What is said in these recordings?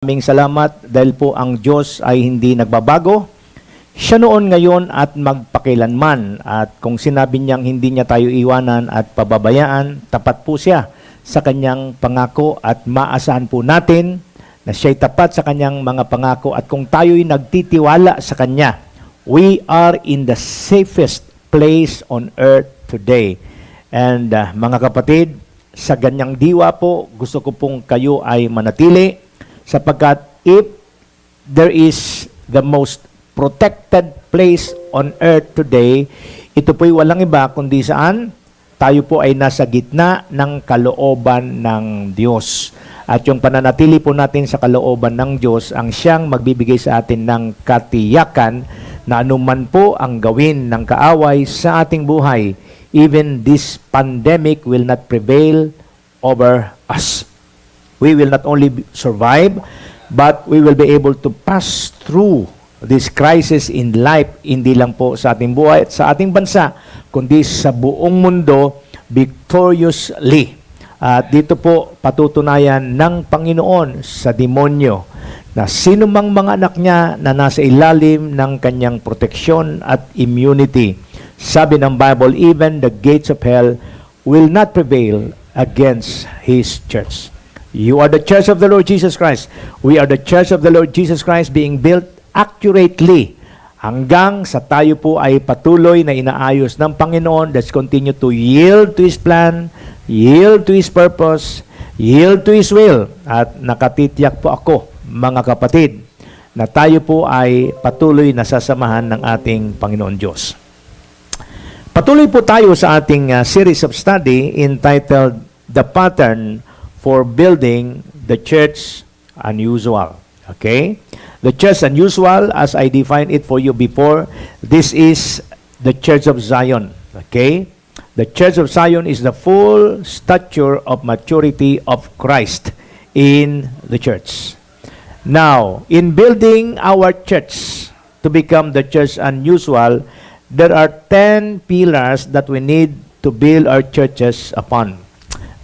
Maraming salamat dahil po ang Diyos ay hindi nagbabago. Siya noon, ngayon at magpakilanman. At kung sinabi niyang hindi niya tayo iwanan at pababayaan, tapat po siya sa kanyang pangako at maasahan po natin na siya'y tapat sa kanyang mga pangako. At kung tayo'y nagtitiwala sa kanya, we are in the safest place on earth today. And mga kapatid, sa ganyang diwa po, gusto ko pong kayo ay manatili sapagkat if there is the most protected place on earth today, ito po'y walang iba kundi saan? Tayo po ay nasa gitna ng kalooban ng Diyos. At yung pananatili po natin sa kalooban ng Diyos ang siyang magbibigay sa atin ng katiyakan na anuman po ang gawin ng kaaway sa ating buhay, even this pandemic will not prevail over us. We will not only survive, but we will be able to pass through this crisis in life, hindi lang po sa ating buhay at sa ating bansa, kundi sa buong mundo victoriously. At dito po patutunayan ng Panginoon sa demonyo na sino mang mga anak niya na nasa ilalim ng kanyang proteksyon at immunity. Sabi ng Bible, even the gates of hell will not prevail against His church. You are the church of the Lord Jesus Christ. We are the church of the Lord Jesus Christ being built accurately hanggang sa tayo po ay patuloy na inaayos ng Panginoon. Let's continue to yield to His plan, yield to His purpose, yield to His will. At nakatitiyak po ako, mga kapatid, na tayo po ay patuloy na sasamahan ng ating Panginoon Diyos. Patuloy po tayo sa ating series of study entitled The Pattern for Building the Church Unusual. Okay? The Church Unusual, as I defined it for you before, this is the Church of Zion. Okay? The Church of Zion is the full stature of maturity of Christ in the church. Now, in building our church to become the Church Unusual, there are 10 pillars that we need to build our churches upon.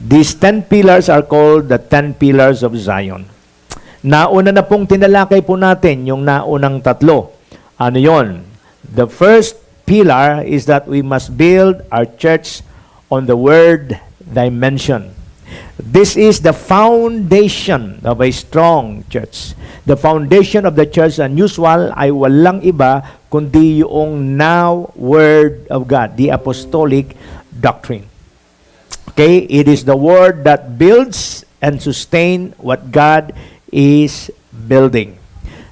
These 10 pillars are called the 10 pillars of Zion. Nauna na pong tinalakay po natin yung naunang tatlo. Ano yon? The first pillar is that we must build our church on the word dimension. This is the foundation of a strong church. The foundation of the Church Unusual ay walang iba kundi yung now Word of God, the apostolic doctrine. Okay? It is the Word that builds and sustains what God is building.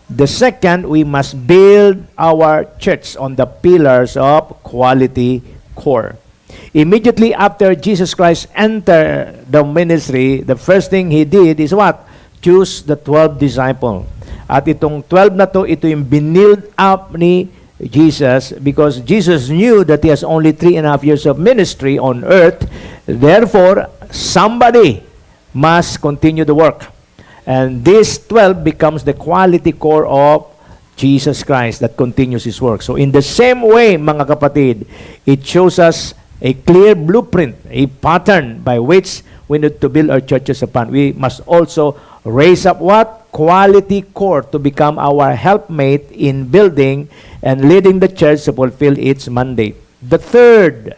The second, we must build our church on the pillars of quality core. Immediately after Jesus Christ entered the ministry, the first thing He did is what? Choose the 12 disciples. At itong 12 na to, ito yung binild up ni Jesus because Jesus knew that He has only 3.5 years of ministry on earth. Therefore, somebody must continue the work. And this 12 becomes the quality core of Jesus Christ that continues His work. So in the same way, mga kapatid, it shows us a clear blueprint, a pattern by which we need to build our churches upon. We must also raise up what? Quality core to become our helpmate in building and leading the church to fulfill its mandate. The third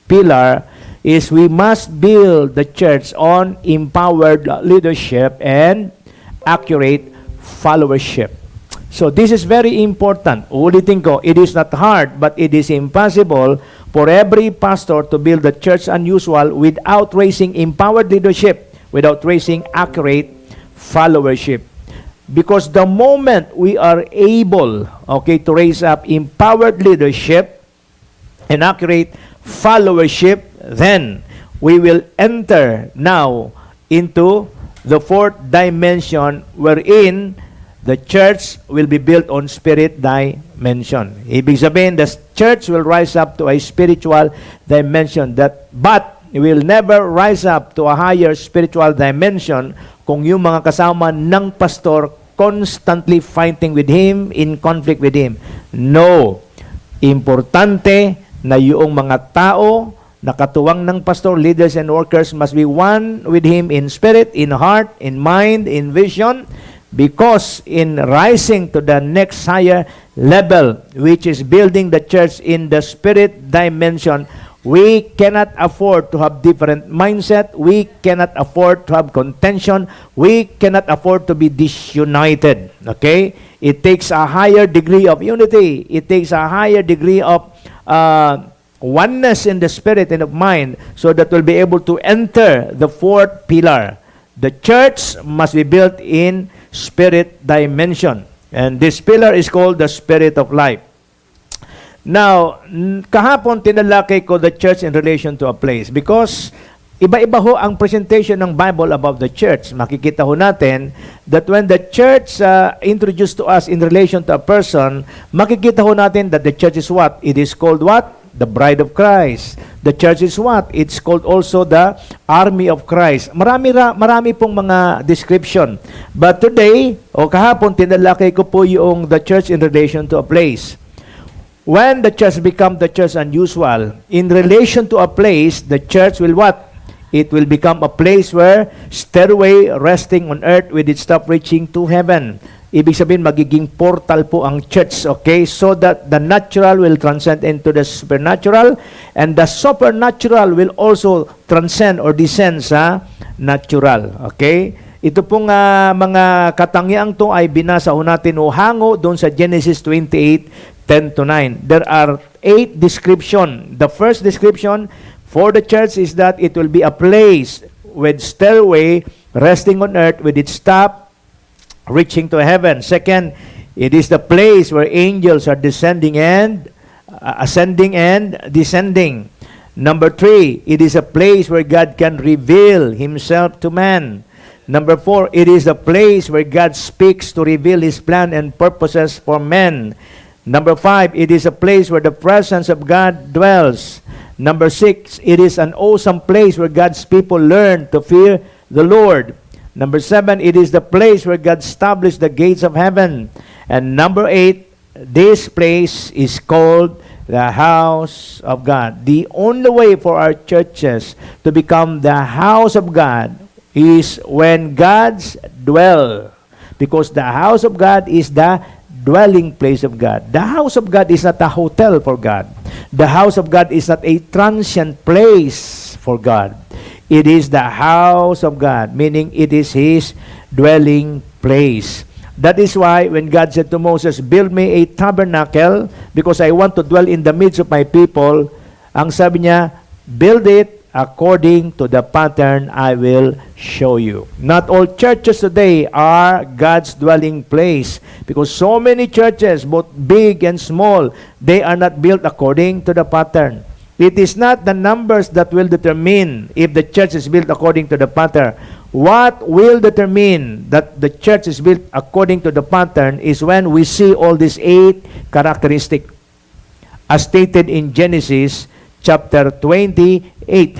pillar is we must build the church on empowered leadership and accurate followership. So this is very important. Ulitin ko, it is not hard, but it is impossible for every pastor to build the church unusual without raising empowered leadership, without raising accurate followership. Because the moment we are able, okay, to raise up empowered leadership and accurate followership, then we will enter now into the fourth dimension wherein the church will be built on spirit dimension. Ibig sabihin, the church will rise up to a spiritual dimension but it will never rise up to a higher spiritual dimension kung yung mga kasama ng pastor constantly fighting with him, in conflict with him. No. Importante na yung mga tao na katuwang ng pastor, leaders and workers must be one with him in spirit, in heart, in mind, in vision. Because in rising to the next higher level, which is building the church in the spirit dimension, we cannot afford to have different mindset. We cannot afford to have contention. We cannot afford to be disunited. Okay? It takes a higher degree of unity. It takes a higher degree of oneness in the spirit and of mind, so that we'll be able to enter the fourth pillar. The church must be built in spirit dimension. And this pillar is called the spirit of life. Now, kahapon tinalakay ko the church in relation to a place because iba-iba ho ang presentation ng Bible about the church. Makikita ho natin that when the church introduced to us in relation to a person, makikita ho natin that the church is what? It is called what? The bride of Christ. The church is what? It's called also the army of Christ. Marami pong mga description. But today, o kahapon, tinalakay ko po yung the church in relation to a place. When the church become the church unusual, in relation to a place, the church will what? It will become a place where stairway resting on earth with its top reaching to heaven. Ibig sabihin, magiging portal po ang church, okay? So that the natural will transcend into the supernatural, and the supernatural will also transcend or descend sa natural, okay? Ito pong mga katangiang to ay binasa ho natin o hango doon sa Genesis 28:10-9. There are 8 description. The first description for the church is that it will be a place with stairway resting on earth with its top reaching to heaven. Second, it is the place where angels are descending and ascending and descending. Number 3, it is a place where God can reveal Himself to man. Number 4, it is the place where God speaks to reveal His plan and purposes for men. Number 5, it is a place where the presence of God dwells. Number 6, it is an awesome place where God's people learn to fear the Lord. Number 7, it is the place where God established the gates of heaven. And number 8, this place is called the house of God. The only way for our churches to become the house of God is when God's dwell. Because the house of God is the dwelling place of God. The house of God is not a hotel for God. The house of God is not a transient place for God. It is the house of God, meaning it is His dwelling place. That is why when God said to Moses, "Build me a tabernacle because I want to dwell in the midst of my people," ang sabi niya, "Build it according to the pattern I will show you." Not all churches today are God's dwelling place, because so many churches, both big and small, they are not built according to the pattern. It is not the numbers that will determine if the church is built according to the pattern. What will determine that the church is built according to the pattern is when we see all these 8 characteristics as stated in Genesis chapter 28.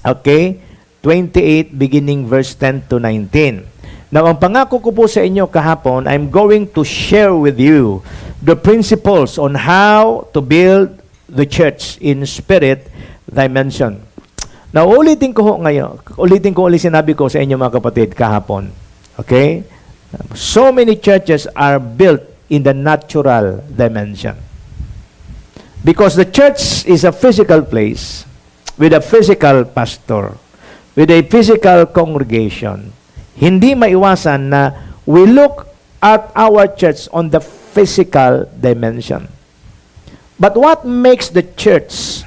Okay? 28 beginning verse 10-19. Now, ang pangako ko po sa inyo kahapon, I'm going to share with you the principles on how to build the church in spirit dimension. Now, ulitin ko ulit sinabi ko sa inyo mga kapatid kahapon. Okay? So many churches are built in the natural dimension. Because the church is a physical place with a physical pastor, with a physical congregation. Hindi maiwasan na we look at our church on the physical dimension. But what makes the church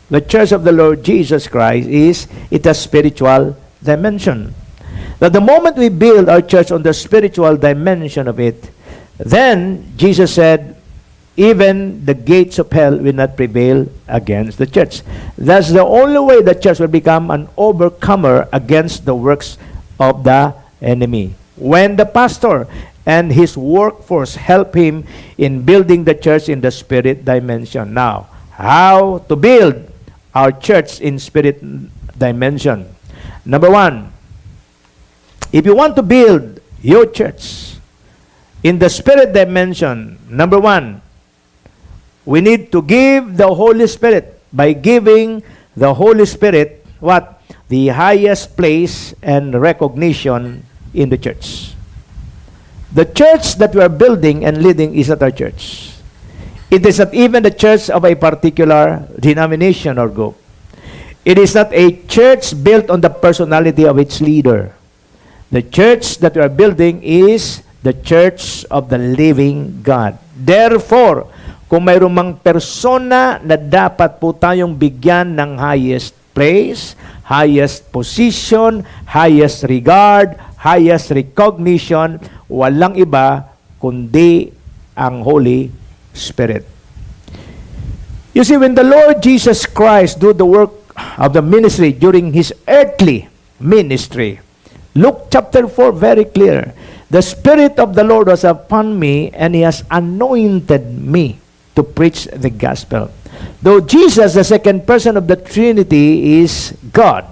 of the Lord Jesus Christ, is it a spiritual dimension. That the moment we build our church on the spiritual dimension of it, then Jesus said, even the gates of hell will not prevail against the church. That's the only way the church will become an overcomer against the works of the enemy. When the pastor and his workforce help him in building the church in the spirit dimension. Now, how to build our church in spirit dimension? Number 1, if you want to build your church in the spirit dimension, number 1, we need to give the Holy Spirit, by giving the Holy Spirit, what? The highest place and recognition in the church. The church that we are building and leading is not our church. It is not even the church of a particular denomination or group. It is not a church built on the personality of its leader. The church that we are building is the church of the living God. Therefore, kung mayroong mang persona na dapat po tayong bigyan ng highest place, highest position, highest regard, highest recognition, walang iba kundi ang Holy Spirit. You see, when the Lord Jesus Christ do the work of the ministry during His earthly ministry, Luke chapter 4, very clear. The Spirit of the Lord was upon me, and He has anointed me to preach the gospel. Though Jesus, the second person of the Trinity, is God,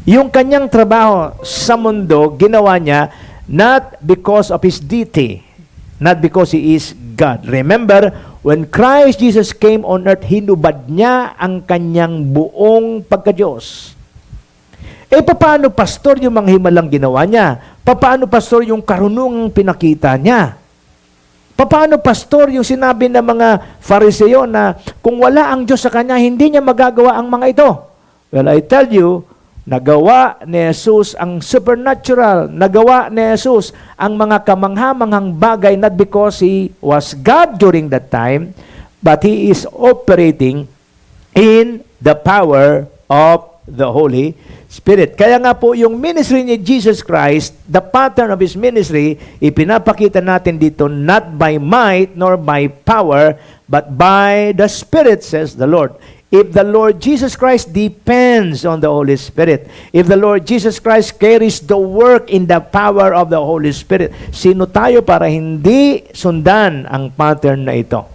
yung kanyang trabaho sa mundo, ginawa niya not because of His deity, not because He is God. Remember, when Christ Jesus came on earth, hinubad niya ang kanyang buong pagka-Diyos. Paano, pastor, yung mga himalang ginawa niya? Paano, pastor, yung karunungang pinakita niya? Paano, pastor, yung sinabi ng mga Fariseo na kung wala ang Diyos sa kanya, hindi niya magagawa ang mga ito? Well, I tell you, nagawa ni Jesus ang supernatural, nagawa ni Jesus ang mga kamangha-manghang bagay not because He was God during that time, but He is operating in the power of the Holy Spirit. Kaya nga po yung ministry ni Jesus Christ, the pattern of His ministry, ipinapakita natin dito not by might nor by power, but by the Spirit, says the Lord. If the Lord Jesus Christ depends on the Holy Spirit, if the Lord Jesus Christ carries the work in the power of the Holy Spirit, sino tayo para hindi sundan ang pattern na ito?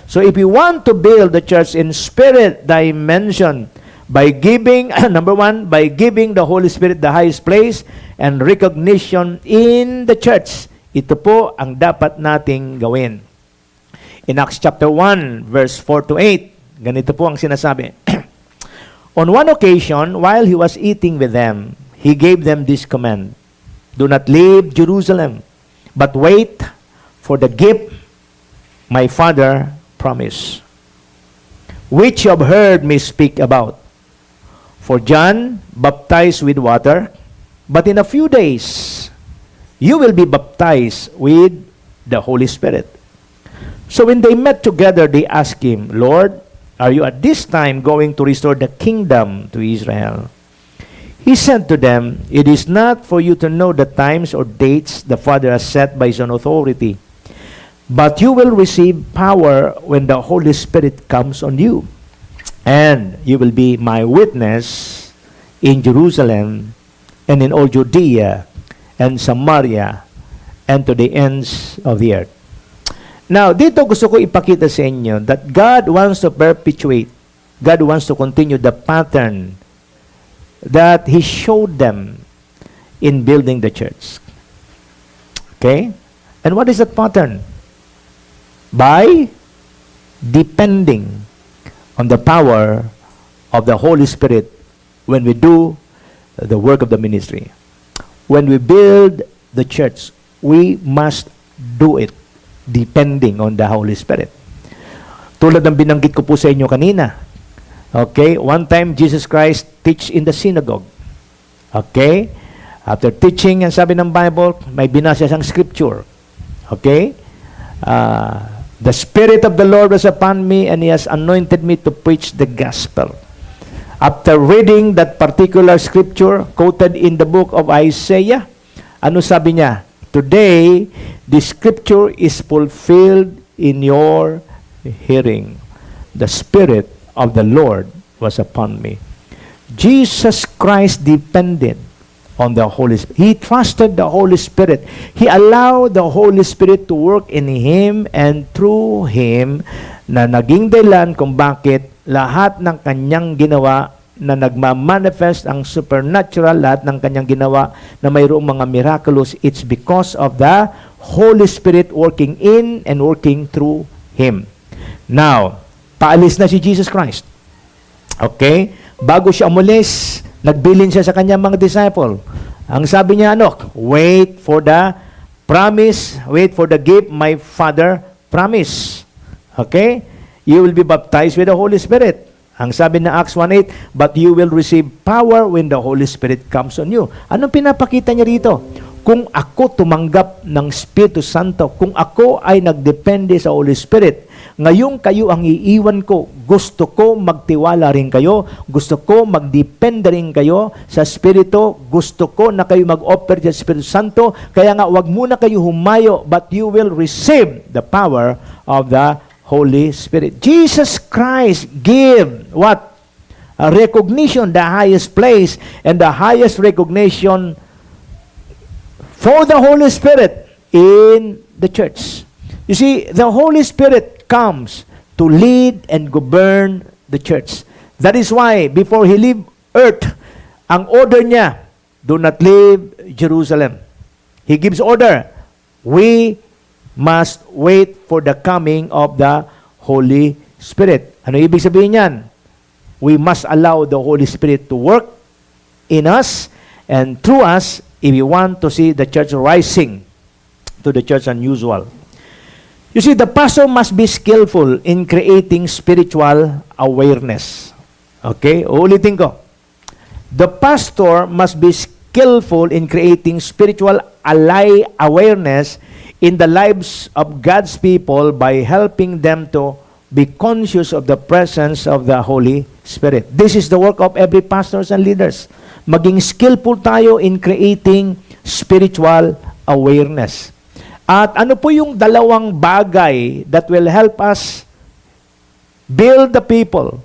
So if we want to build the church in spirit dimension, by giving, number one, by giving the Holy Spirit the highest place and recognition in the church, ito po ang dapat nating gawin. In Acts chapter 1, verse 4 to 8, ganito po ang sinasabi. On one occasion, while He was eating with them, He gave them this command: do not leave Jerusalem, but wait for the gift my Father promised, which you have heard me speak about. For John baptized with water, but in a few days you will be baptized with the Holy Spirit. So when they met together, they asked Him, Lord, are you at this time going to restore the kingdom to Israel? He said to them, it is not for you to know the times or dates the Father has set by His own authority, but you will receive power when the Holy Spirit comes on you. And you will be my witness in Jerusalem and in all Judea and Samaria and to the ends of the earth. Now, dito gusto ko ipakita sa inyo that God wants to perpetuate, God wants to continue the pattern that He showed them in building the church. Okay? And what is that pattern? By depending on the power of the Holy Spirit when we do the work of the ministry. When we build the church, we must do it depending on the Holy Spirit. Tulad ng binanggit ko po sa inyo kanina. Okay? One time, Jesus Christ teach in the synagogue. Okay? After teaching, ang sabi ng Bible, may binasa siyang scripture. Okay? The Spirit of the Lord was upon me, and He has anointed me to preach the gospel. After reading that particular scripture quoted in the book of Isaiah, ano sabi niya? Today, the scripture is fulfilled in your hearing. The Spirit of the Lord was upon me. Jesus Christ depended on the Holy Spirit. He trusted the Holy Spirit. He allowed the Holy Spirit to work in Him and through Him, na naging dahilan kung bakit lahat ng kanyang ginawa na nagmamanifest ang supernatural, lahat ng kanyang ginawa na mayroong mga miraculous, it's because of the Holy Spirit working in and working through Him. Now, paalis na si Jesus Christ. Okay? Bago siya umalis, nagbilin siya sa kanyang mga disciple. Ang sabi niya, wait for the promise, wait for the gift my Father promise. Okay? You will be baptized with the Holy Spirit. Ang sabi na Acts 1:8, but you will receive power when the Holy Spirit comes on you. Anong pinapakita niya rito? Kung ako tumanggap ng Espiritu Santo, kung ako ay nagdepende sa Holy Spirit, ngayon kayo ang iiwan ko. Gusto ko magtiwala rin kayo. Gusto ko magdepende rin kayo sa Espiritu. Gusto ko na kayo mag-offer sa Espiritu Santo. Kaya nga, wag muna kayo humayo, but you will receive the power of the Holy Spirit. Jesus Christ gave what? A recognition, the highest place and the highest recognition for the Holy Spirit in the church. You see, the Holy Spirit comes to lead and govern the church. That is why, before He leave earth, ang order niya, do not leave Jerusalem. He gives order. We must wait for the coming of the Holy Spirit. Ano ibig sabihin yan? We must allow the Holy Spirit to work in us and through us if we want to see the church rising to the church unusual. You see, the pastor must be skillful in creating spiritual awareness. Okay? Uulitin ko. The pastor must be skillful in creating spiritual awareness in the lives of God's people by helping them to be conscious of the presence of the Holy Spirit. This is the work of every pastors and leaders. Maging skillful tayo in creating spiritual awareness. At ano po yung dalawang bagay that will help us build the people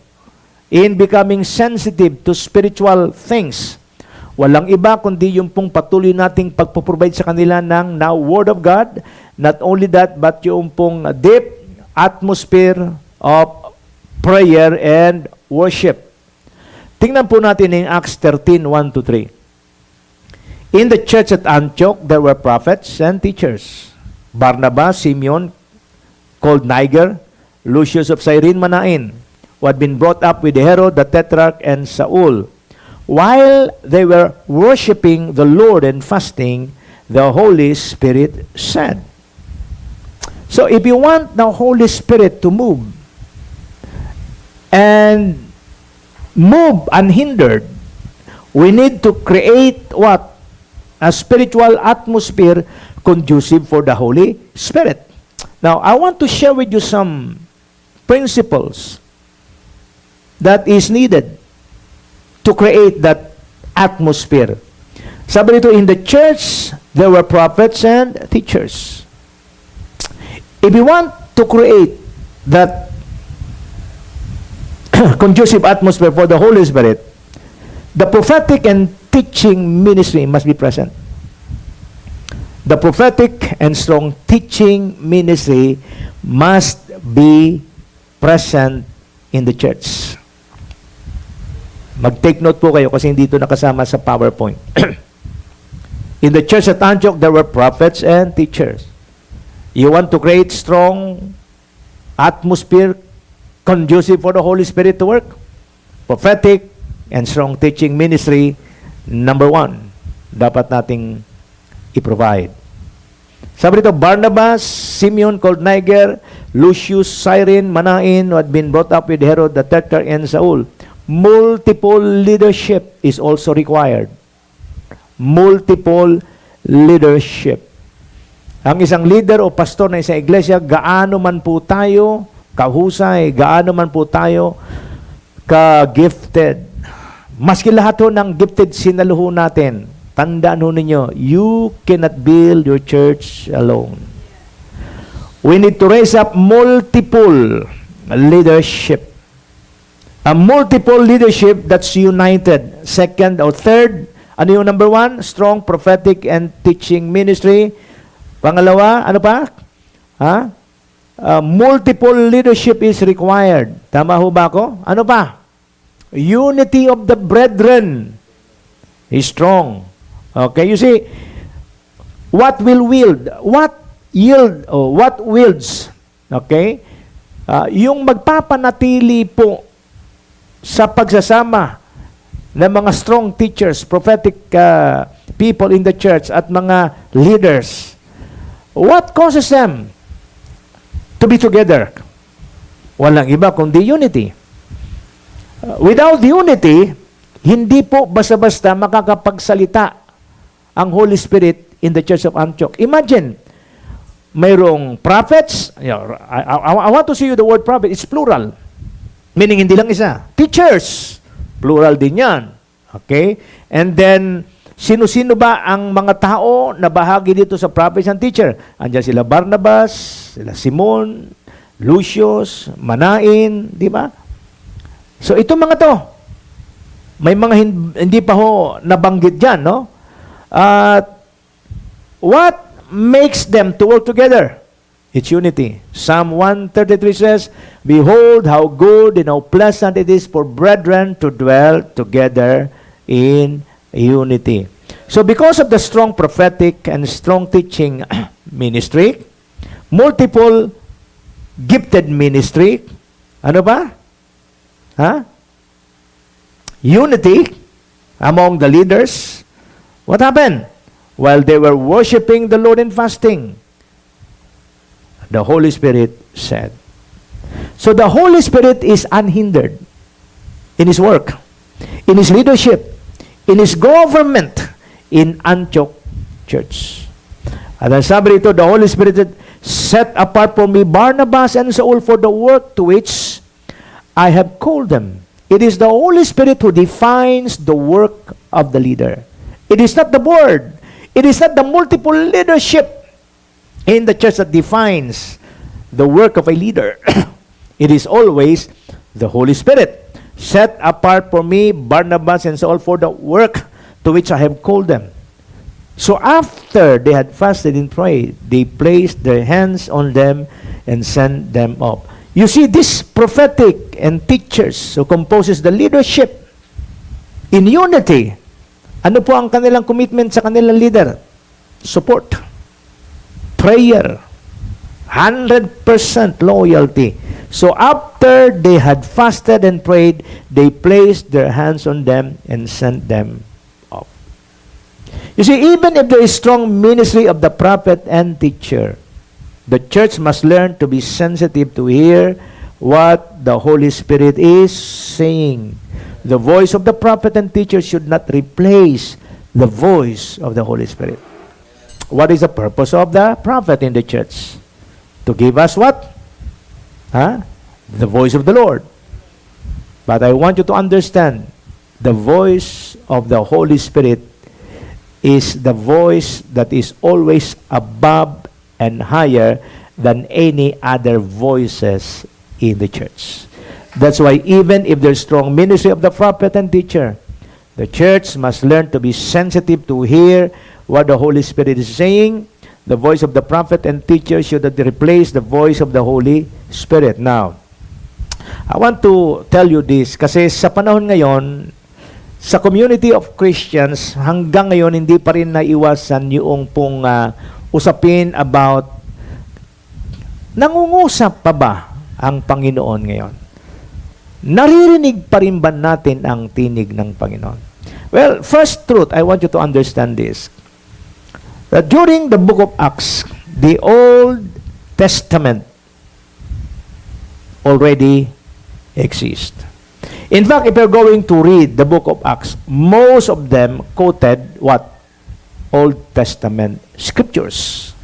in becoming sensitive to spiritual things? Walang iba kundi yung pong patuloy nating pagpaprovide sa kanila ng now Word of God. Not only that, but yung pong deep atmosphere of prayer and worship. Tingnan po natin yung Acts 13:1-3. In the church at Antioch, there were prophets and teachers. Barnabas, Simeon, called Niger, Lucius of Cyrene, Manaen, who had been brought up with Herod the Tetrarch and Saul. While they were worshiping the Lord and fasting, the Holy Spirit said. So if you want the Holy Spirit to move and move unhindered, we need to create what? A spiritual atmosphere conducive for the Holy Spirit. Now, I want to share with you some principles that is needed to create that atmosphere. Sabi nito, in the church, there were prophets and teachers. If you want to create that conducive atmosphere for the Holy Spirit, the prophetic and teaching ministry must be present. The prophetic and strong teaching ministry must be present in the church. Mag-take note po kayo kasi hindi ito nakasama sa PowerPoint. In the church at Antioch, there were prophets and teachers. You want to create strong atmosphere conducive for the Holy Spirit to work? Prophetic and strong teaching ministry, number one, dapat nating i-provide. Sabi dito, Barnabas, Simeon called Niger, Lucius, Cyrene, Manaen, who had been brought up with Herod the Tetrarch and Saul. Multiple leadership is also required. Multiple leadership. Ang isang leader o pastor na isang iglesia, gaano man po tayo kahusay, gaano man po tayo ka-gifted. Maski lahat ho ng gifted sinaluho natin, tandaan ho ninyo, you cannot build your church alone. We need to raise up multiple leadership. A multiple leadership that's united. Second or third, ano yung number one? Strong prophetic and teaching ministry. Pangalawa, ano pa? Multiple leadership is required. Tama ho ba ako? Ano pa? Unity of the brethren is strong. Okay, you see, what will wield? What yield? Oh, what wields? Okay? Yung magpapanatili po sa pagsasama ng mga strong teachers, prophetic people in the church at mga leaders. What causes them to be together? Walang iba kundi unity. Without unity, hindi po basta-basta makakapagsalita ang Holy Spirit in the Church of Antioch. Imagine, mayroong prophets. I want to see you the word prophet. It's plural. Meaning hindi lang isa. Teachers. Plural din yan. Okay? And then, sino-sino ba ang mga tao na bahagi dito sa prophets and teacher? Andiyan sila Barnabas, sila Simon, Lucius, Manain, di ba? So, ito mga to. May mga hindi pa ho nabanggit dyan, no? What makes them to work together? It's unity. Psalm 133 says, "Behold how good and how pleasant it is for brethren to dwell together in unity." So because of the strong prophetic and strong teaching ministry, multiple gifted ministry, ano ba? Unity among the leaders. What happened? While they were worshiping the Lord in fasting, the Holy Spirit said. So the Holy Spirit is unhindered in His work, in His leadership, in His government in Antioch Church. At ang sabi rito, the Holy Spirit said, "Set apart for me Barnabas and Saul for the work to which I have called them." It is the Holy Spirit who defines the work of the leader. It is not the board. It is not the multiple leadership in the church that defines the work of a leader. It is always the Holy Spirit. Set apart for me Barnabas and Saul for the work to which I have called them. So after they had fasted and prayed, they placed their hands on them and sent them up. You see, this prophetic and teachers who composes the leadership in unity, ano po ang kanilang commitment sa kanilang leader? Support. Prayer. 100% loyalty. So after they had fasted and prayed, they placed their hands on them and sent them off. You see, even if there is strong ministry of the prophet and teacher, the church must learn to be sensitive to hear what the Holy Spirit is saying. The voice of the prophet and teacher should not replace the voice of the Holy Spirit. What is the purpose of the prophet in the church? To give us what? The voice of the Lord. But I want you to understand, the voice of the Holy Spirit is the voice that is always above and higher than any other voices in the church. That's why even if there's strong ministry of the prophet and teacher, the church must learn to be sensitive to hear what the Holy Spirit is saying. The voice of the prophet and teacher should not replace the voice of the Holy Spirit. Now, I want to tell you this kasi sa panahon ngayon, sa community of Christians, hanggang ngayon hindi pa rin naiwasan yung pong usapin about nangungusap pa ba ang Panginoon ngayon? Naririnig pa rin ba natin ang tinig ng Panginoon? Well, first truth, I want you to understand this. That during the book of Acts, the Old Testament already exists. In fact, if you're going to read the book of Acts, most of them quoted what? Old Testament scriptures.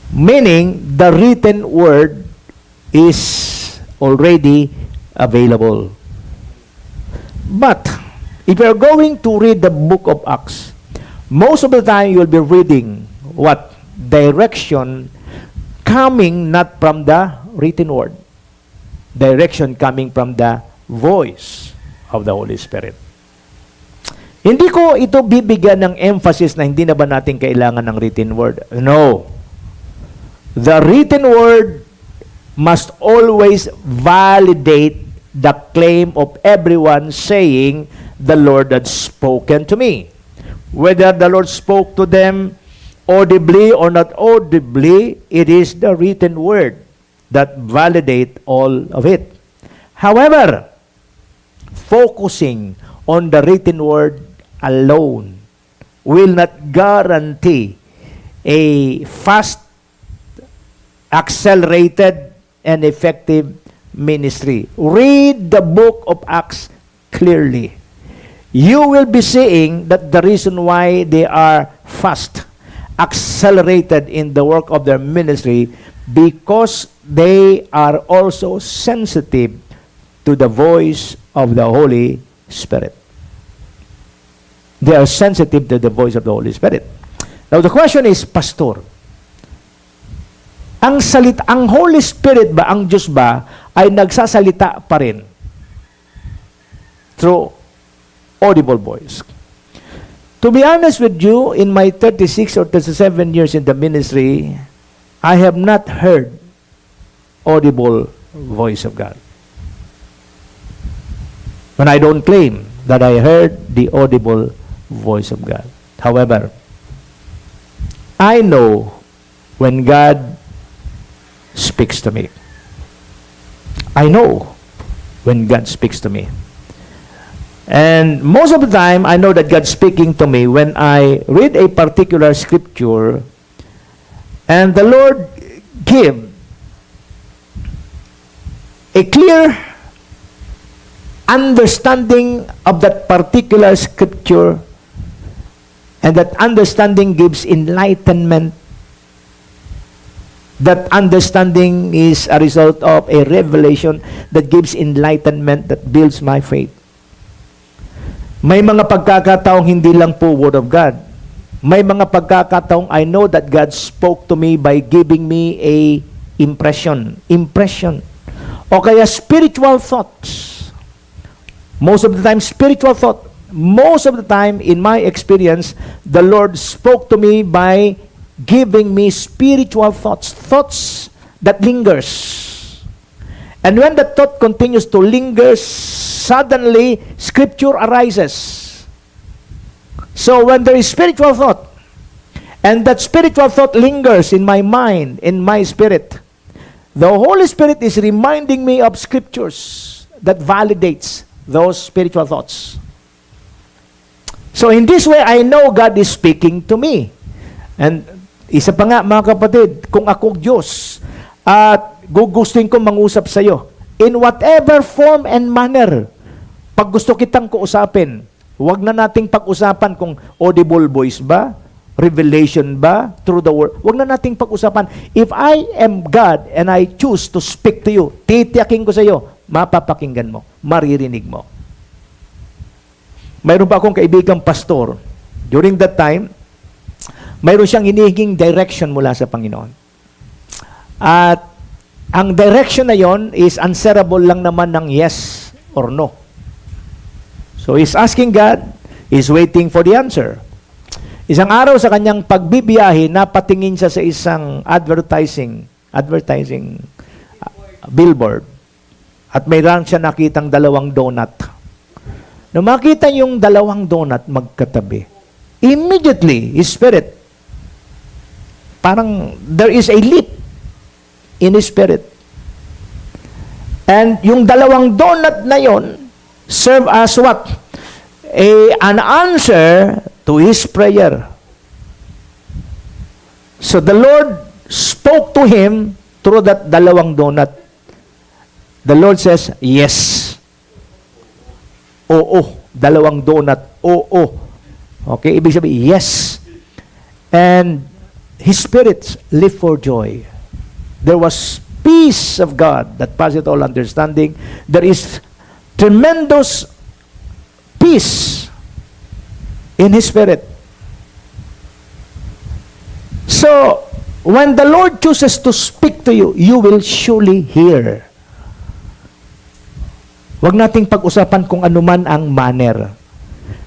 Meaning, the written word is already available. But, if you're going to read the book of Acts, most of the time you'll be reading what? Direction coming not from the written word. Direction coming from the voice of the Holy Spirit. Hindi ko ito bibigyan ng emphasis na hindi na ba natin kailangan ng written word. No. The written word must always validate the claim of everyone saying, "The Lord had spoken to me." Whether the Lord spoke to them audibly or not audibly, it is the written word that validate all of it. However, focusing on the written word alone will not guarantee a fast, accelerated, and effective ministry. Read the book of Acts clearly. You will be seeing that the reason why they are fast, accelerated in the work of their ministry, because they are also sensitive to the voice of the Holy Spirit. They are sensitive to the voice of the Holy Spirit. Now the question is, Pastor, ang Holy Spirit ba, ang Diyos ba, ay nagsasalita pa rin through audible voice? To be honest with you, in my 36 or 37 years in the ministry, I have not heard audible voice of God. And I don't claim that I heard the audible voice of God. However, I know when God speaks to me. I know when God speaks to me. And most of the time, I know that God's speaking to me when I read a particular scripture and the Lord give a clear understanding of that particular scripture, and that understanding gives enlightenment. That understanding is a result of a revelation that gives enlightenment, that builds my faith. May mga pagkakataong hindi lang po Word of God. May mga pagkakataong I know that God spoke to me by giving me a impression. O kaya spiritual thoughts. Most of the time, spiritual thought. Most of the time, in my experience, the Lord spoke to me by giving me spiritual thoughts. Thoughts that lingers. And when the thought continues to linger, suddenly, Scripture arises. So when there is spiritual thought, and that spiritual thought lingers in my mind, in my spirit, the Holy Spirit is reminding me of Scriptures that validates those spiritual thoughts. So in this way, I know God is speaking to me. And isa pa nga, mga kapatid, kung ako Diyos, at gugustuhin ko mangusap sa iyo, in whatever form and manner, pag gusto kitang kausapin, huwag na nating pag-usapan kung audible voice ba, revelation ba, through the word. Huwag na nating pag-usapan. If I am God and I choose to speak to you, titiyakin ko sa iyo, mapapakinggan mo, maririnig mo. Mayroon pa akong kaibigang pastor. During that time, mayroon siyang hinihinging direction mula sa Panginoon. At ang direction na yon is answerable lang naman ng yes or no. So he's asking God, he's waiting for the answer. Isang araw sa kanyang pagbibiyahe, napatingin siya sa isang advertising billboard. At mayroon siya nakitang dalawang donut. Nung makita yung dalawang donut magkatabi, immediately, his spirit, parang there is a leap in his spirit. And yung dalawang donut na yon serve as what? An answer to his prayer. So the Lord spoke to him through that dalawang donut. The Lord says, yes. Oo. Dalawang donut. Oo. Okay? Ibig sabihin, yes. And his spirits live for joy. There was peace of God that passeth all understanding. There is tremendous peace in his spirit. So, when the Lord chooses to speak to you, you will surely hear. Huwag nating pag-usapan kung anuman ang manner.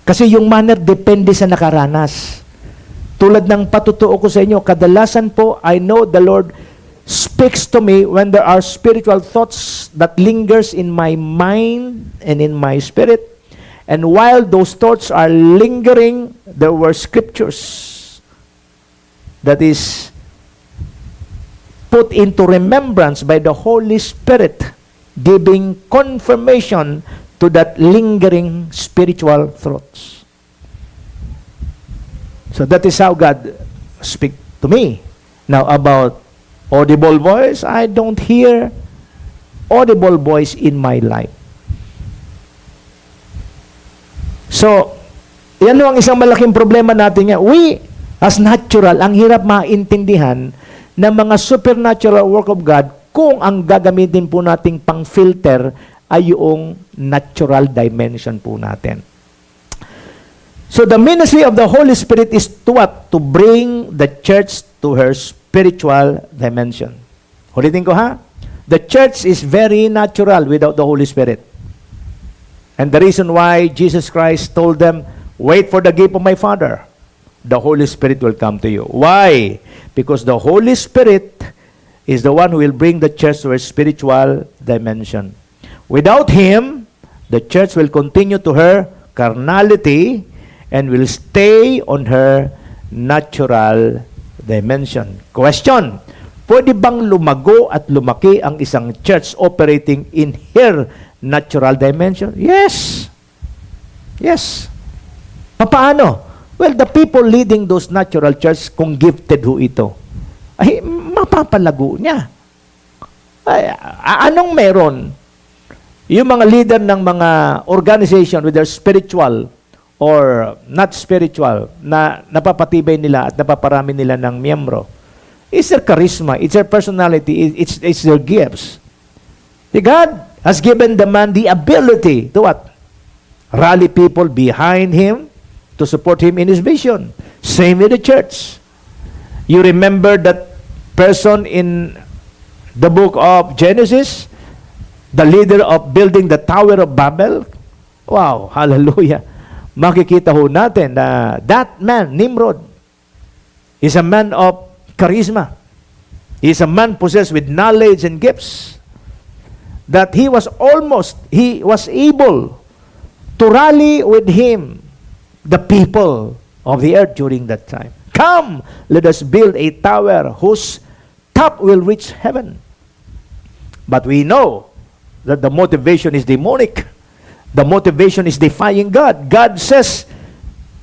Kasi yung manner depende sa nakaranas. Tulad ng patutuo ko sa inyo, kadalasan po, I know the Lord speaks to me when there are spiritual thoughts that lingers in my mind and in my spirit. And while those thoughts are lingering, there were scriptures that is put into remembrance by the Holy Spirit, giving confirmation to that lingering spiritual thoughts. So that is how God speak to me. Now, about audible voice, I don't hear audible voice in my life. So, yan ang isang malaking problema natin nga. We, as natural, ang hirap maintindihan ng mga supernatural work of God kung ang gagamitin po nating pang-filter ay yung natural dimension po natin. So the ministry of the Holy Spirit is to what? To bring the church to her spiritual dimension. Ulitin ko ha? The church is very natural without the Holy Spirit. And the reason why Jesus Christ told them, wait for the gift of my Father. The Holy Spirit will come to you. Why? Because the Holy Spirit is the one who will bring the church to her spiritual dimension. Without Him, the church will continue to her carnality and will stay on her natural dimension. Question, pwede bang lumago at lumaki ang isang church operating in her natural dimension? Yes. Yes. Paano? Well, the people leading those natural church, kung gifted ho ito, ay mapapalago niya. Ay, anong meron? Yung mga leader ng mga organization with their spiritual or not spiritual na napapatibay nila at napaparami nila ng miyembro. It's their charisma, it's their personality, it's their gifts. God has given the man the ability to what? Rally people behind him to support him in his vision. Same with the church. You remember that person in the book of Genesis, the leader of building the Tower of Babel? Wow, hallelujah. Makikita ho natin na that man, Nimrod, is a man of charisma. He is a man possessed with knowledge and gifts. That he was able to rally with him the people of the earth during that time. Come, let us build a tower whose top will reach heaven. But we know that the motivation is demonic. The motivation is defying God. God says,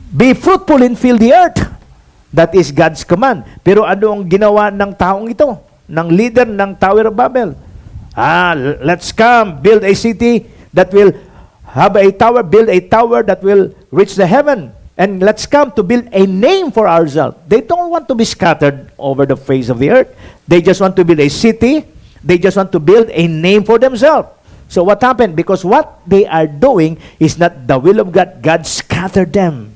be fruitful and fill the earth. That is God's command. Pero ano ang ginawa ng taong ito? Ng leader ng Tower of Babel? Let's come, build a city that will have a tower, build a tower that will reach the heaven. And let's come to build a name for ourselves. They don't want to be scattered over the face of the earth. They just want to build a city. They just want to build a name for themselves. So what happened? Because what they are doing is not the will of God. God scattered them.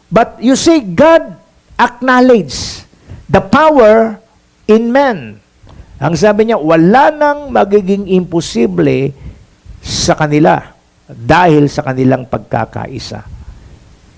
But you see, God acknowledged the power in man. Ang sabi niya, wala nang magiging imposible sa kanila dahil sa kanilang pagkakaisa.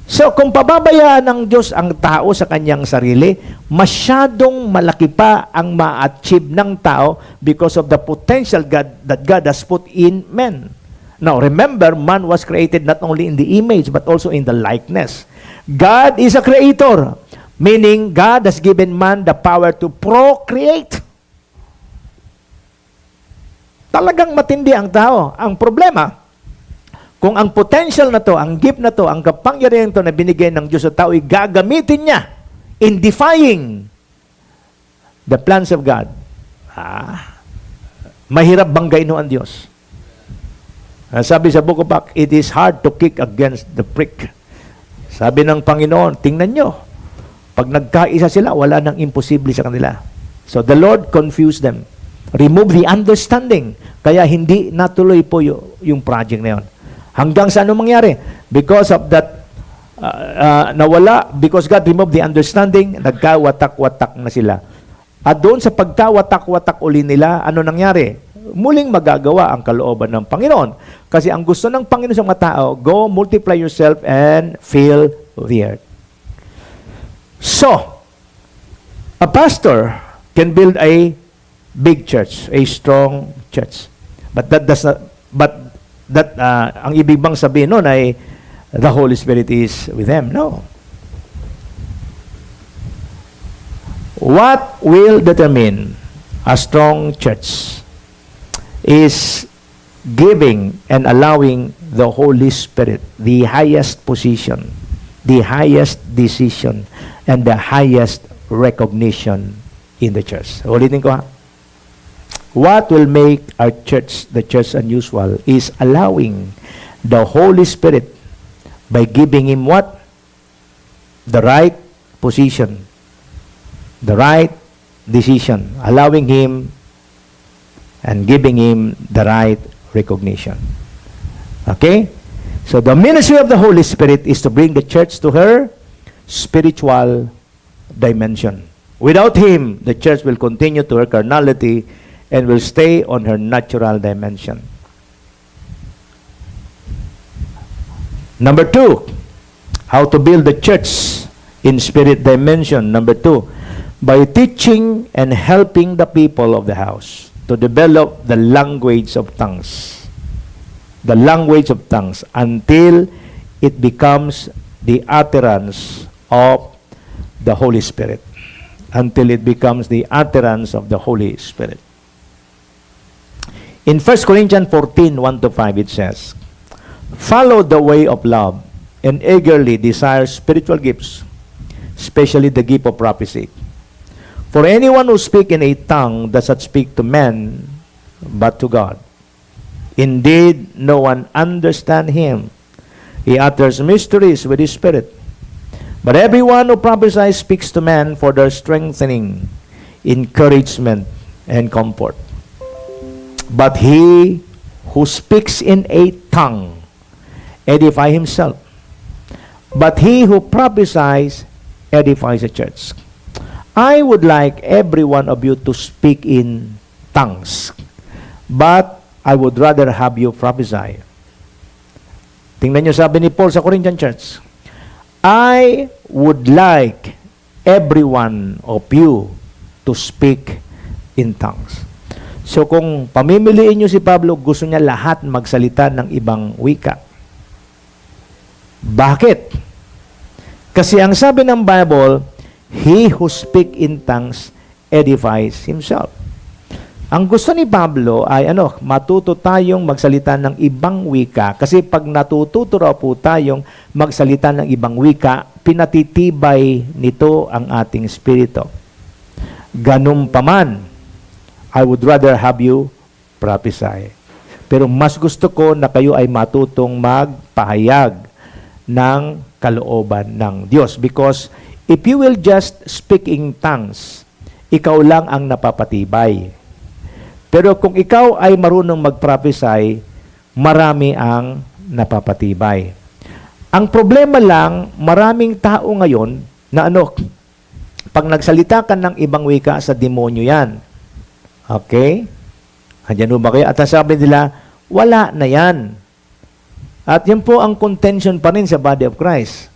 So, kung pababayaan ng Diyos ang tao sa kanyang sarili, masyadong malaki pa ang ma-achieve ng tao because of the potential that God has put in men. Now, remember, man was created not only in the image but also in the likeness. God is a creator, meaning God has given man the power to procreate. Talagang matindi ang tao. Ang problema, kung ang potential na to, ang gift na to, ang kapangyarihan to na binigay ng Diyos sa tao, gagamitin niya in defying the plans of God. Mahirap banggain ho ang Diyos. Sabi sa Book of Acts, it is hard to kick against the prick. Sabi ng Panginoon, tingnan nyo, pag nagkaisa sila, wala nang imposible sa kanila. So the Lord confused them. Remove the understanding. Kaya hindi natuloy po yung project na yun. Hanggang sa ano mangyari? Because of that, nawala, because God removed the understanding, nagkawatak-watak na sila. At doon sa pagkawatak-watak uli nila, ano nangyari? Muling magagawa ang kalooban ng Panginoon. Kasi ang gusto ng Panginoon sa mga tao, go, multiply yourself, and fill the earth. So, a pastor can build a big church, a strong church. But that does not, ang ibig bang sabihin nun ay the Holy Spirit is with them? No. What will determine a strong church is giving and allowing the Holy Spirit the highest position, the highest decision, and the highest recognition in the church. Ulitin ko ha. What will make our church, the church unusual, is allowing the Holy Spirit by giving Him what? The right position, the right decision, allowing Him and giving Him the right recognition. Okay? So the ministry of the Holy Spirit is to bring the church to her spiritual dimension. Without Him, the church will continue to her carnality and will stay on her natural dimension. Number 2, how to build the church in spirit dimension. Number 2, by teaching and helping the people of the house to develop the language of tongues. The language of tongues until it becomes the utterance of the Holy Spirit. Until it becomes the utterance of the Holy Spirit. In 1 Corinthians 14, 1-5, it says, follow the way of love and eagerly desire spiritual gifts, especially the gift of prophecy. For anyone who speaks in a tongue does not speak to men, but to God. Indeed, no one understands him. He utters mysteries with his spirit. But everyone who prophesies speaks to men for their strengthening, encouragement, and comfort. But he who speaks in a tongue edifies himself. But he who prophesies edifies the church. I would like every one of you to speak in tongues, but I would rather have you prophesy. Tingnan nyo sabi ni Paul sa Corinthian church, I would like every one of you to speak in tongues. So kung pamimiliin nyo si Pablo, gusto niya lahat magsalita ng ibang wika. Bakit? Kasi ang sabi ng Bible, he who speak in tongues edifies himself. Ang gusto ni Pablo ay matuto tayong magsalita ng ibang wika. Kasi pag natututo raw po tayong magsalita ng ibang wika, pinatitibay nito ang ating spirito. Ganun pa man, I would rather have you prophesy. Pero mas gusto ko na kayo ay matutong magpahayag ng kalooban ng Diyos. Because if you will just speak in tongues, ikaw lang ang napapatibay. Pero kung ikaw ay marunong mag-prophesy, marami ang napapatibay. Ang problema lang, maraming tao ngayon na pag nagsalita ka ng ibang wika, sa demonyo yan. Okay? Andiyan ba kayo? At sabi nila, wala na yan. At yan po ang contention pa rin sa body of Christ.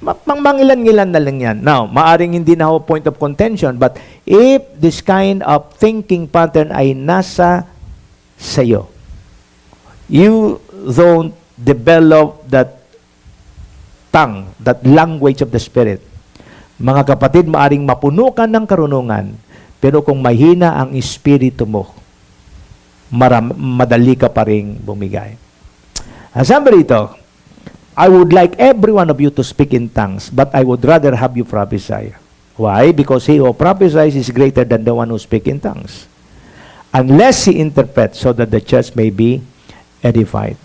Mangilan-ngilan na lang yan. Now, maaring hindi na ho point of contention, but if this kind of thinking pattern ay nasa sayo, you don't develop that tongue, that language of the Spirit. Mga kapatid, maaring mapuno ka ng karunungan, pero kung mahina ang espiritu mo, madali ka pa rin bumigay. Sabi rito, I would like every one of you to speak in tongues, but I would rather have you prophesy. Why? Because he who prophesies is greater than the one who speaks in tongues. Unless he interprets so that the church may be edified.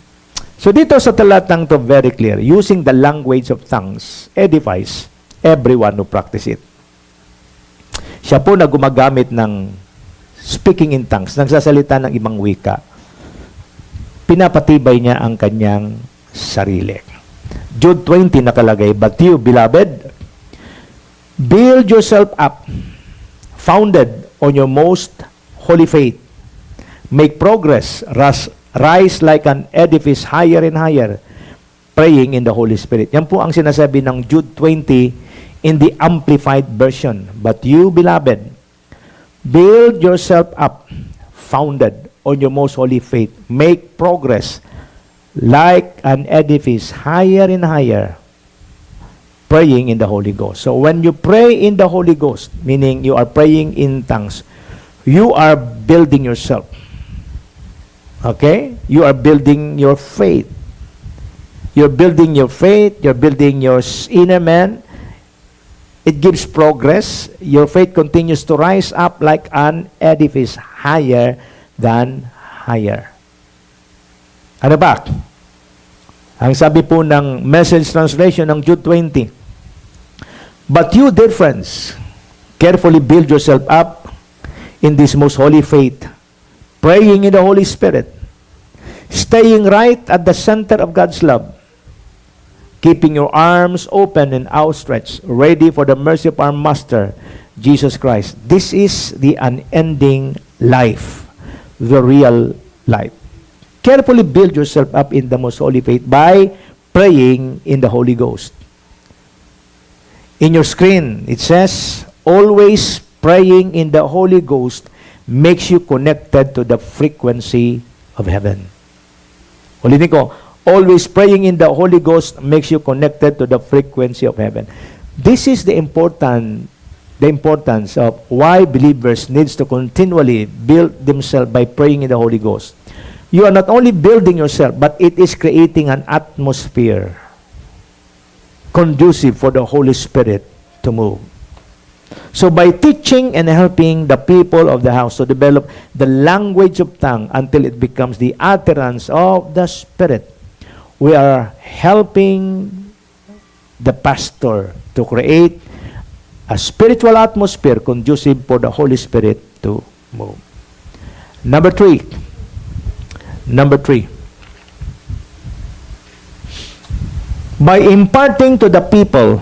So dito sa talatang to, very clear, using the language of tongues edifies everyone who practice it. Siya po na gumagamit ng speaking in tongues, nagsasalita ng ibang wika, pinapatibay niya ang kanyang sarili. Jude 20 nakalagay, but you, beloved, build yourself up, founded on your most holy faith. Make progress, rise like an edifice higher and higher, praying in the Holy Spirit. Yan po ang sinasabi ng Jude 20 in the Amplified Version. But you, beloved, build yourself up, founded on your most holy faith. Make progress, like an edifice higher and higher, praying in the Holy Ghost. So when you pray in the Holy Ghost, meaning you are praying in tongues, you are building yourself. Okay? You are building your faith. You're building your faith, you're building your inner man, It gives progress. Your faith continues to rise up like an edifice higher than higher. Ano ba? Ang sabi po ng Message translation ng Jude 20, "But you, dear friends, carefully build yourself up in this most holy faith, praying in the Holy Spirit, staying right at the center of God's love, keeping your arms open and outstretched, ready for the mercy of our Master, Jesus Christ." This is the unending life, the real life. Carefully build yourself up in the most holy faith by praying in the Holy Ghost. In your screen, it says, always praying in the Holy Ghost makes you connected to the frequency of heaven. Ulitin ko, always praying in the Holy Ghost makes you connected to the frequency of heaven. This is the importance of why believers needs to continually build themselves by praying in the Holy Ghost. You are not only building yourself, but it is creating an atmosphere conducive for the Holy Spirit to move. So by teaching and helping the people of the house to develop the language of tongue until it becomes the utterance of the Spirit, we are helping the pastor to create a spiritual atmosphere conducive for the Holy Spirit to move. Number three. By imparting to the people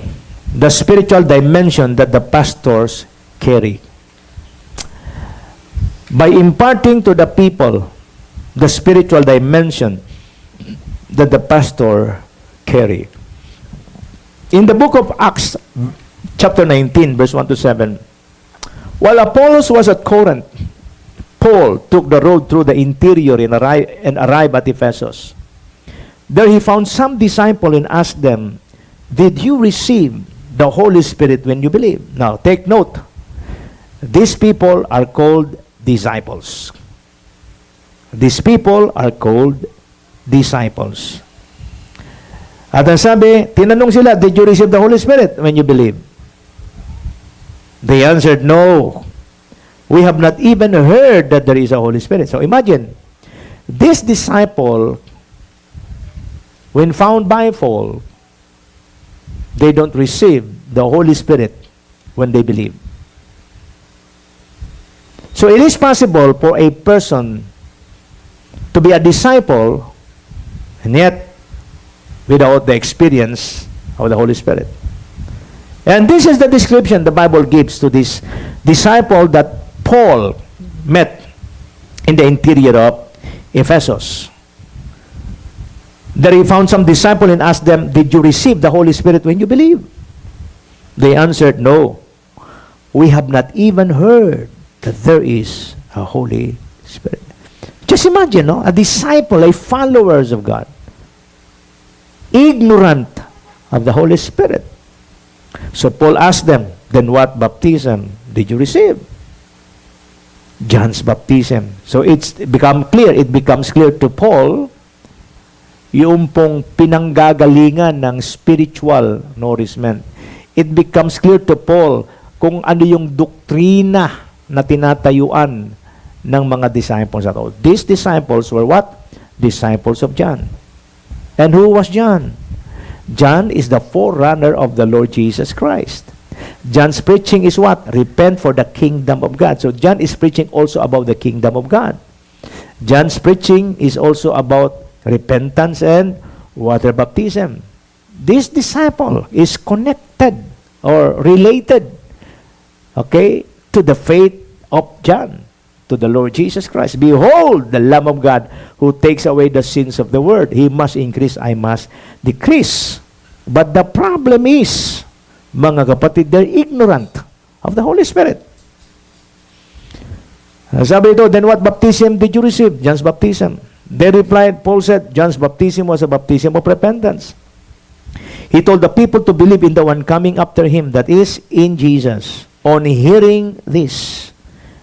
the spiritual dimension that the pastors carry. By imparting to the people the spiritual dimension that the pastor carry. In the book of Acts, chapter 19, verse 1 to 7, while Apollos was at Corinth, Paul took the road through the interior and arrived at Ephesus. There he found some disciples and asked them, "Did you receive the Holy Spirit when you believed?" Now, take note. These people are called disciples. These people are called disciples. At ang sabi, tinanong sila, "Did you receive the Holy Spirit when you believed?" They answered, "No. We have not even heard that there is a Holy Spirit." So imagine, this disciple, when found by fall, they don't receive the Holy Spirit when they believe. So it is possible for a person to be a disciple and yet without the experience of the Holy Spirit. And this is the description the Bible gives to this disciple that Paul met in the interior of Ephesus. There he found some disciples and asked them, "Did you receive the Holy Spirit when you believed?" They answered, "No. We have not even heard that there is a Holy Spirit." Just imagine, no? A disciple, a followers of God, ignorant of the Holy Spirit. So Paul asked them, "Then what baptism did you receive?" John's baptism. So it becomes clear to Paul yung pong pinanggagalingan ng spiritual nourishment. It becomes clear to Paul kung ano yung doktrina na tinatayuan ng mga disciples at all. These disciples were what? Disciples of John. And who was John? John is the forerunner of the Lord Jesus Christ. John's preaching is what? Repent for the kingdom of God. So John is preaching also about the kingdom of God. John's preaching is also about repentance and water baptism. This disciple is connected or related, okay, to the faith of John, to the Lord Jesus Christ. "Behold, the Lamb of God who takes away the sins of the world. He must increase, I must decrease." But the problem is, mga kapatid, they're ignorant of the Holy Spirit. Sabi ito, "Then what baptism did you receive?" John's baptism. They replied, Paul said, John's baptism was a baptism of repentance. He told the people to believe in the one coming after him, that is, in Jesus. On hearing this,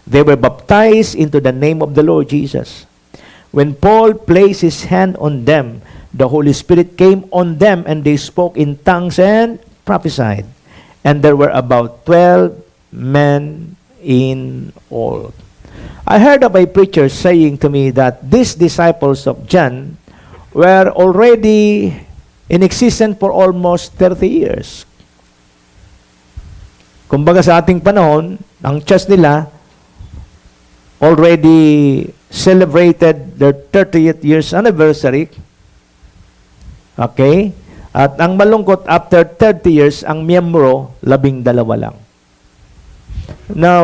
they were baptized into the name of the Lord Jesus. When Paul placed his hand on them, the Holy Spirit came on them, and they spoke in tongues and prophesied. and there were about 12 men in all. I heard of a preacher saying to me that these disciples of John were already in existence for almost 30 years. Kumbaga sa ating panahon, ang church nila already celebrated their 30th years anniversary. Okay? At ang malungkot, after 30 years, ang miyembro, 12 lang. Now,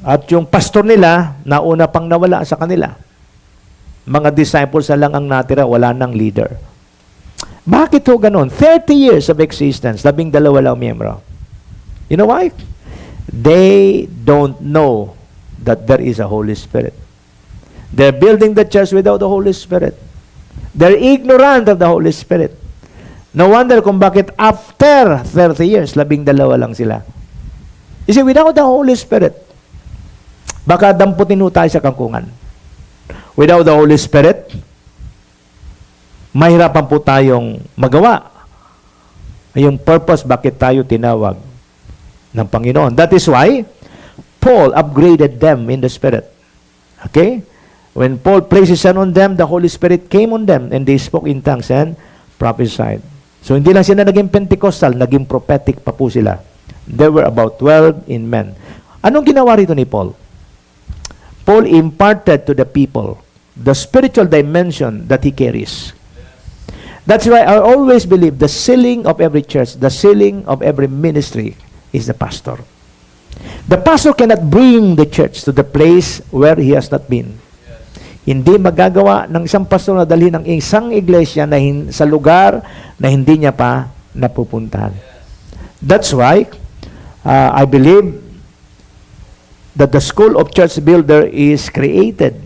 at yung pastor nila, nauna pang nawala sa kanila. Mga disciples na lang ang natira, wala nang leader. Bakit ho ganun? 30 years of existence, 12 lang miyembro. You know why? They don't know that there is a Holy Spirit. They're building the church without the Holy Spirit. They're ignorant of the Holy Spirit. No wonder kung bakit after 30 years, 12 lang sila. You see, without the Holy Spirit, baka damputin ho tayo sa kangkungan. Without the Holy Spirit, mahirapan po tayong magawa yung purpose bakit tayo tinawag ng Panginoon. That is why Paul upgraded them in the Spirit. Okay? When Paul placed his hand on them, the Holy Spirit came on them and they spoke in tongues and prophesied. So hindi lang sila naging Pentecostal, naging prophetic pa po sila. There were about 12 in men. Anong ginawa rito ni Paul? Paul imparted to the people the spiritual dimension that he carries. That's why I always believe the sealing of every church, the sealing of every ministry is the pastor. The pastor cannot bring the church to the place where he has not been. Hindi magagawa ng isang pastor na dalhin ng isang iglesia na sa lugar na hindi niya pa napupuntahan. That's why I believe that the school of church builder is created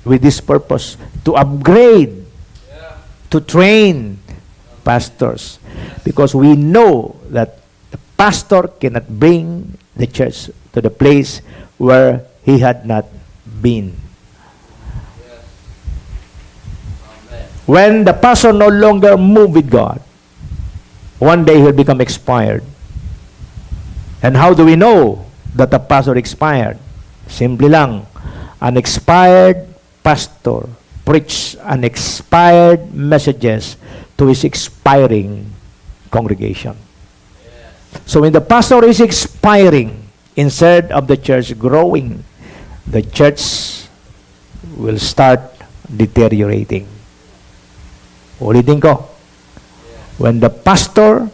with this purpose to upgrade, to train pastors. Because we know that the pastor cannot bring the church to the place where he had not been. When the pastor no longer move with God, one day he'll become expired. And how do we know that the pastor expired? Simply lang, an expired pastor preach an expired messages to his expiring congregation. So when the pastor is expiring, instead of the church growing, the church will start deteriorating. Ulitin ko. When the pastor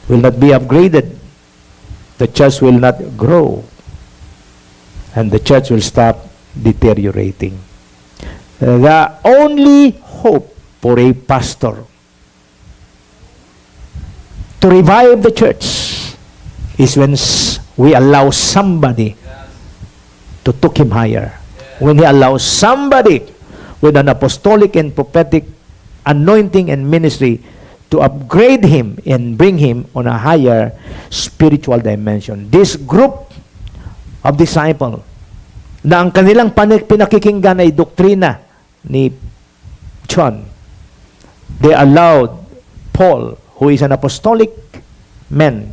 will not be upgraded, the church will not grow, and the church will stop deteriorating. The only hope for a pastor to revive the church is when we allow somebody to take him higher. When he allows somebody with an apostolic and prophetic anointing and ministry to upgrade him and bring him on a higher spiritual dimension. This group of disciples na ang kanilang pinakikinggan ay doktrina ni John, they allowed Paul, who is an apostolic man,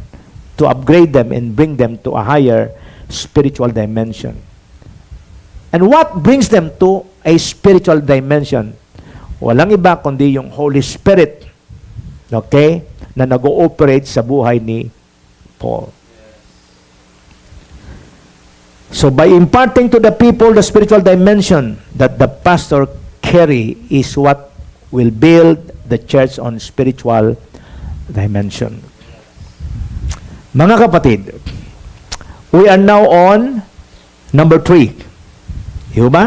to upgrade them and bring them to a higher spiritual dimension. And what brings them to a spiritual dimension? Walang iba kundi yung Holy Spirit, okay, na nag-ooperate sa buhay ni Paul. So by imparting to the people the spiritual dimension that the pastor carry is what will build the church on spiritual dimension. Mga kapatid, we are now on number 3. Diba ba?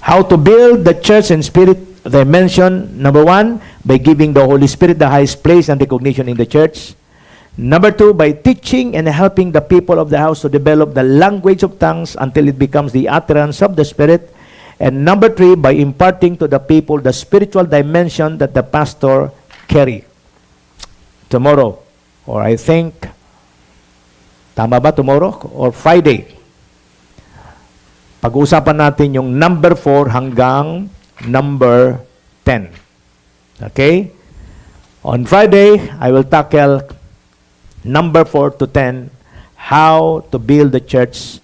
How to build the church in spirit dimension. Number 1, by giving the Holy Spirit the highest place and recognition in the church. Number 2, by teaching and helping the people of the house to develop the language of tongues until it becomes the utterance of the Spirit. And number 3, by imparting to the people the spiritual dimension that the pastor carry. Tomorrow, or I think, tama ba tomorrow or Friday? Pag-uusapan natin yung number 4 hanggang number 10. Okay? On Friday, I will tackle Number 4 to 10, how to build the church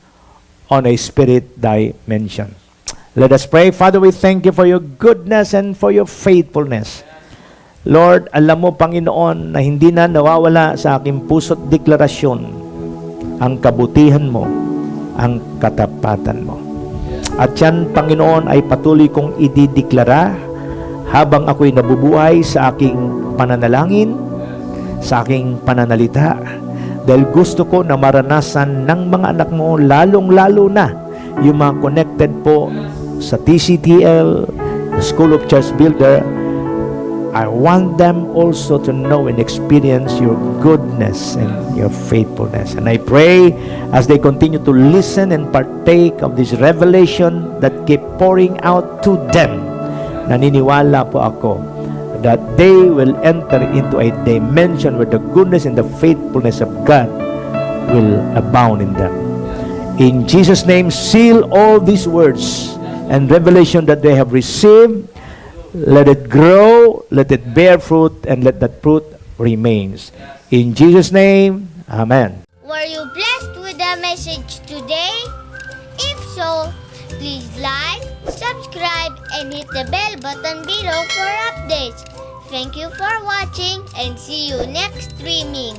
on a spirit dimension. Let us pray. Father, we thank you for your goodness and for your faithfulness. Lord, alam mo, Panginoon, na hindi na nawawala sa aking puso't deklarasyon ang kabutihan mo, ang katapatan mo. At yan, Panginoon, ay patuloy kong idideklara habang ako'y nabubuhay sa aking pananalangin, sa aking pananalita, dahil gusto ko na maranasan ng mga anak mo, lalong-lalo na yung mga connected po sa TCTL, the School of Church Builder. I want them also to know and experience your goodness and your faithfulness. And I pray as they continue to listen and partake of this revelation that keep pouring out to them, naniniwala po ako that they will enter into a dimension where the goodness and the faithfulness of God will abound in them. In Jesus' name, seal all these words and revelation that they have received. Let it grow, let it bear fruit, and let that fruit remains. In Jesus' name, amen. Were you blessed with the message today? If so, please like, subscribe, and hit the bell button below for updates. Thank you for watching and see you next streaming.